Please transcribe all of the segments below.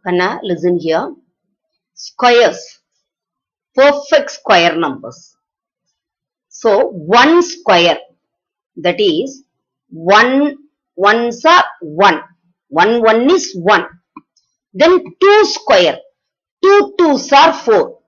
Kanna, listen here. Squares. Perfect square numbers. So, 1 square, that is 1 ones are 1. 1 is 1. Then 2 square, 2 twos are 4.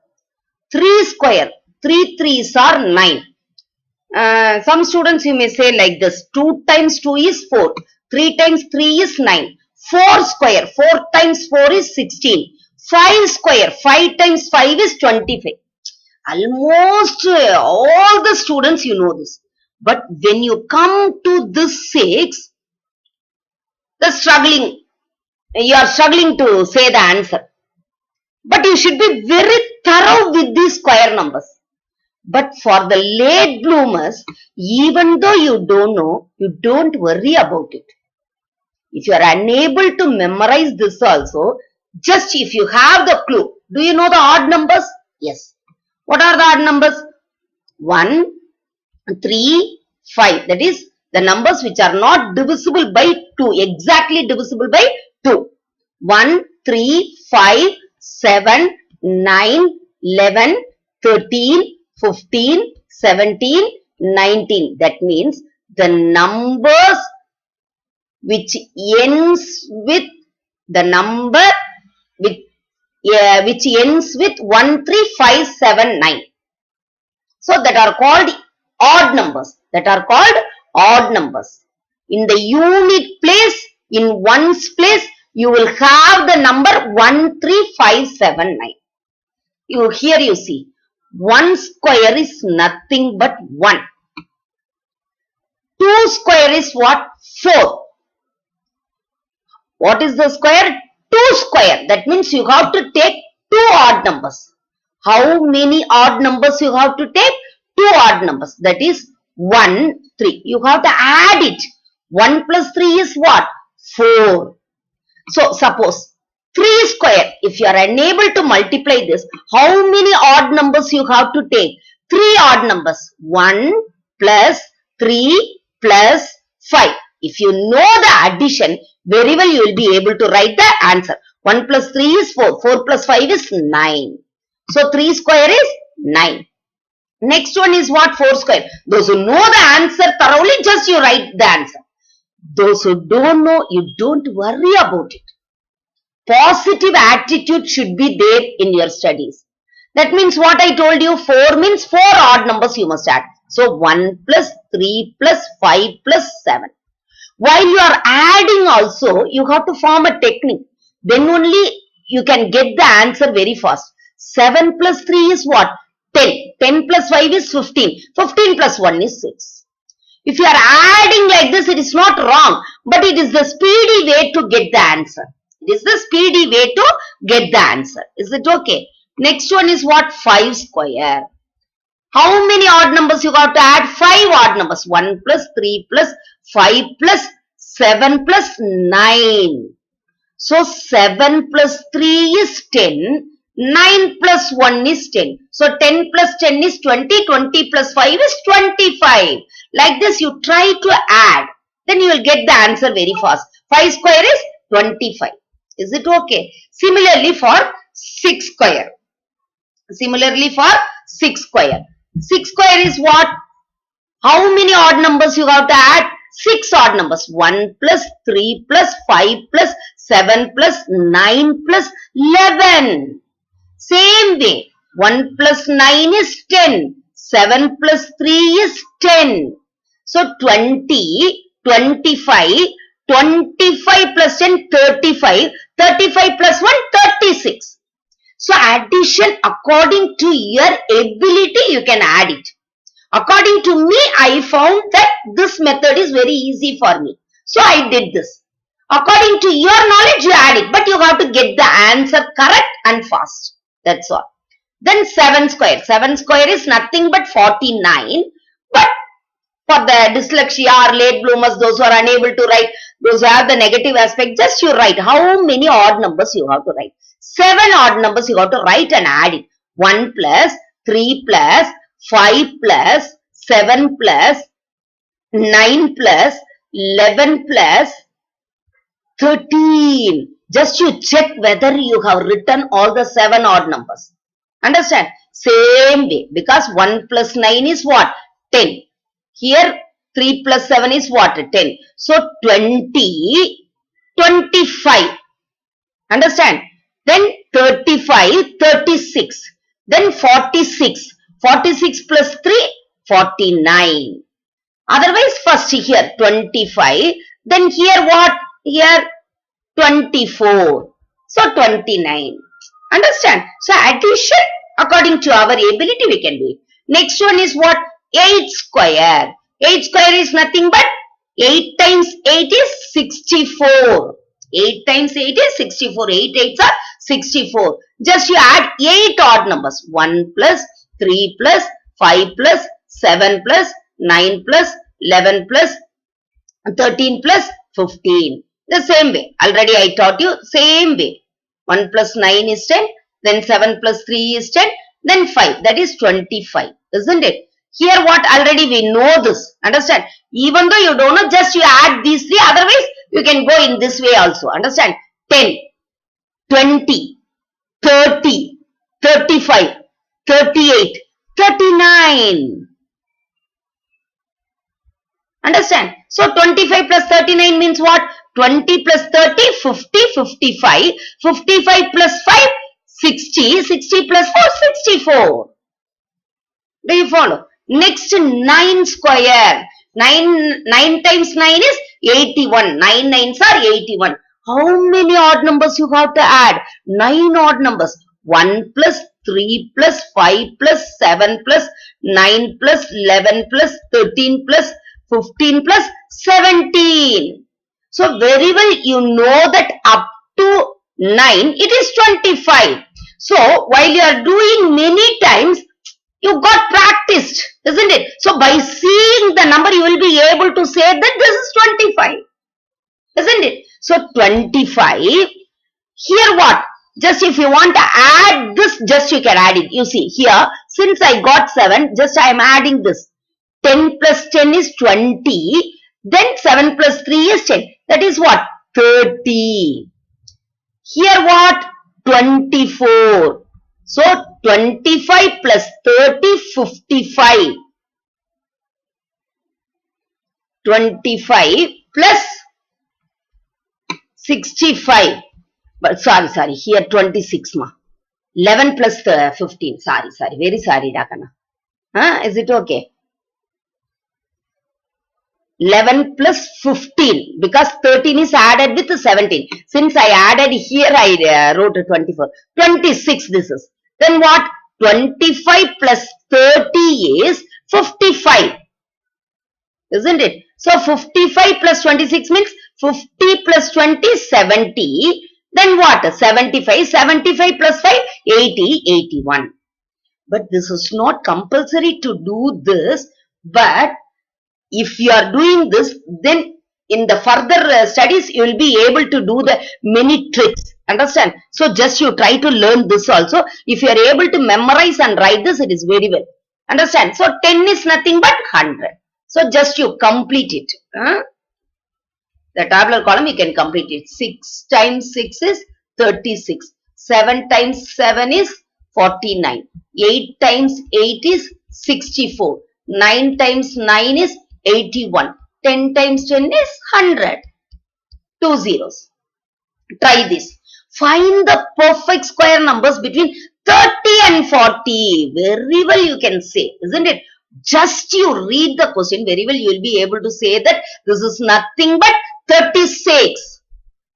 3 square, 3 threes are 9. Some students you may say like this, 2 times 2 is 4, 3 times 3 is 9, 4 square, 4 times 4 is 16, 5 square, 5 times 5 is 25. Almost all the students you know this. But when you come to this 6, you are struggling to say the answer. But you should be very thorough with these square numbers. But for the late bloomers, even though you don't know, you don't worry about it. If you are unable to memorize this also, just if you have the clue, do you know the odd numbers? Yes. What are the odd numbers? 1, 3, 5. That is the numbers which are not divisible by 2, exactly divisible by 2. 1, 3, 5, 7, 9, 11, 13, 15, 17, 19. That means the numbers which ends with the number which ends with 1, 3, 5, 7, 9. So that are called odd numbers. That are called odd numbers. In the unit place, in ones place, you will have the number 1, 3, 5, 7, 9. Here you see. 1 square is nothing but 1. 2 square is what? 4. What is the square? 2 square. That means you have to take 2 odd numbers. How many odd numbers you have to take? 2 odd numbers. That is 1, 3. You have to add it. 1 plus 3 is what? 4. So suppose 3 square, if you are unable to multiply this, how many odd numbers you have to take? 3 odd numbers. 1 plus 3 plus 5. If you know the addition, very well you will be able to write the answer. 1 plus 3 is 4. 4 plus 5 is 9. So 3 square is 9. Next one is what? 4 square. Those who know the answer thoroughly, just you write the answer. Those who don't know, you don't worry about it. Positive attitude should be there in your studies. That means what I told you, 4 means 4 odd numbers you must add. So 1 plus 3 plus 5 plus 7. While you are adding also, you have to form a technique. Then only you can get the answer very fast. 7 plus 3 is what? 10. 10 plus 5 is 15. 15 plus 1 is 6. If you are adding like this, it is not wrong, but it is the speedy way to get the answer. It is the speedy way to get the answer. Is it okay? Next one is what? 5 square. How many odd numbers you got to add? 5 odd numbers. 1 plus 3 plus 5 plus 7 plus 9. So 7 plus 3 is 10. 9 plus 1 is 10. So 10 plus 10 is 20. 20 plus 5 is 25. Like this you try to add. Then you will get the answer very fast. 5 square is 25. Is it okay? Similarly for 6 square. Similarly for 6 square. 6 square is what? How many odd numbers you have to add? 6 odd numbers. 1 plus 3 plus 5 plus 7 plus 9 plus 11. Same way. 1 plus 9 is 10. 7 plus 3 is 10. So 20, 25, 25 plus 10, 35. 35 plus 1, 36. So addition according to your ability, you can add it. According to me, I found that this method is very easy for me. So I did this. According to your knowledge, you add it. But you have to get the answer correct and fast. That's all. Then 7 square. 7 square is nothing but 49. But for the dyslexia or late bloomers, those who are unable to write, those who have the negative aspect, just you write how many odd numbers you have to write. 7 odd numbers you have to write and add it. 1 plus 3 plus 5 plus 7 plus 9 plus 11 plus 13. Just you check whether you have written all the 7 odd numbers. Understand? Same way, because 1 plus 9 is what? 10. Here 3 plus 7 is what? 10. So 20, 25. Understand? Then 35, 36. Then 46. 46 plus 3, 49. Otherwise, first here 25. Then here what? Here 24. So 29. Understand? So addition according to our ability we can do it. Next one is what? 8 square. 8 square is nothing but 8 times 8 is 64. 8 times 8 is 64. 8 8s are 64. Just you add 8 odd numbers. 1 plus 3 plus 5 plus 7 plus 9 plus 11 plus 13 plus 15. The same way. Already I taught you. Same way. 1 plus 9 is 10. Then 7 plus 3 is 10. Then 5. That is 25. Isn't it? Here what? Already we know this. Understand? Even though you don't know, just you add these three. Otherwise, you can go in this way also. Understand? 10, 20, 30, 35, 38, 39. Understand? So 25 plus 39 means what? 20 plus 30, 50, 55. 55 plus 5, 60. 60 plus 4, 64. Do you follow? Next, 9 square. 9 times 9 is 81. 9 nines are 81. How many odd numbers you have to add? 9 odd numbers. 1 plus 3 plus 5 plus 7 plus 9 plus 11 plus 13 plus 15 plus 17. So very well you know that up to 9 it is 25. So while you are doing many times, you got practiced, isn't it? So by seeing the number, you will be able to say that this is 25, isn't it? So 25, here what? Just if you want to add this, just you can add it. You see here, since I got 7, just I am adding this. 10 plus 10 is 20. Then 7 plus 3 is 10. That is what? 30. Here what? 24. So 25 plus 30, 55. 25 plus 65. But sorry, here 26 ma. 11 plus 15. Sorry, very sorry, Dakana. Is it okay? 11 plus 15, because 13 is added with 17. Since I added here, I wrote 24. 26 this is. Then what? 25 plus 30 is 55. Isn't it? So 55 plus 26 means 50 plus 20, 70. Then what? 75. 75 plus 5, 80, 81. But this is not compulsory to do this. But if you are doing this, then in the further studies, you will be able to do the many tricks. Understand? So just you try to learn this also. If you are able to memorize and write this, it is very well. Understand? So 10 is nothing but 100. So just you complete it. The tabular column, you can complete it. 6 times 6 is 36. 7 times 7 is 49. 8 times 8 is 64. 9 times 9 is 81. 10 times 10 is 100. 2 zeros. Try this. Find the perfect square numbers between 30 and 40. Very well you can say, isn't it? Just you read the question very well, you will be able to say that this is nothing but 36.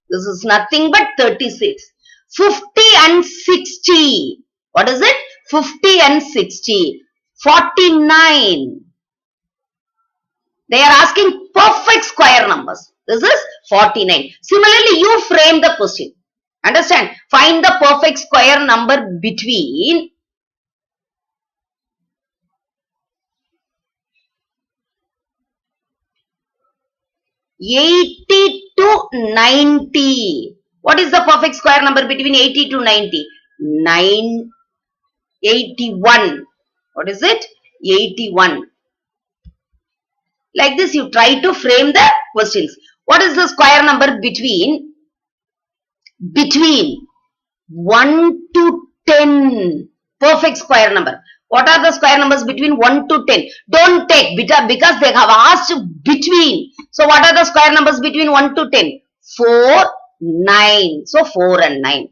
This is nothing but 36. 50 and 60. What is it? 50 and 60. 49. They are asking perfect square numbers. This is 49. Similarly, you frame the question. Understand? Find the perfect square number between 80 to 90. What is the perfect square number between 80 to 90? 81. What is it? 81. Like this, you try to frame the questions. What is the square number between between 1 to 10. Perfect square number. What are the square numbers between 1 to 10? Don't take because they have asked between. So what are the square numbers between 1 to 10? 4, 9. So 4 and 9.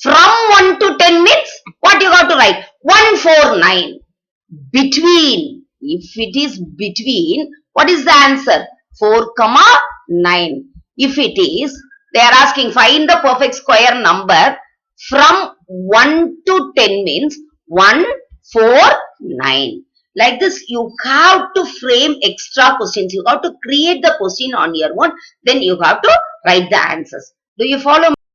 From 1 to 10 means what you got to write? 1, 4, 9. Between. If it is between, what is the answer? 4, 9. If it is, they are asking find the perfect square number from 1 to 10 means 1, 4, 9. Like this, you have to frame extra questions. You have to create the question on your own. Then you have to write the answers. Do you follow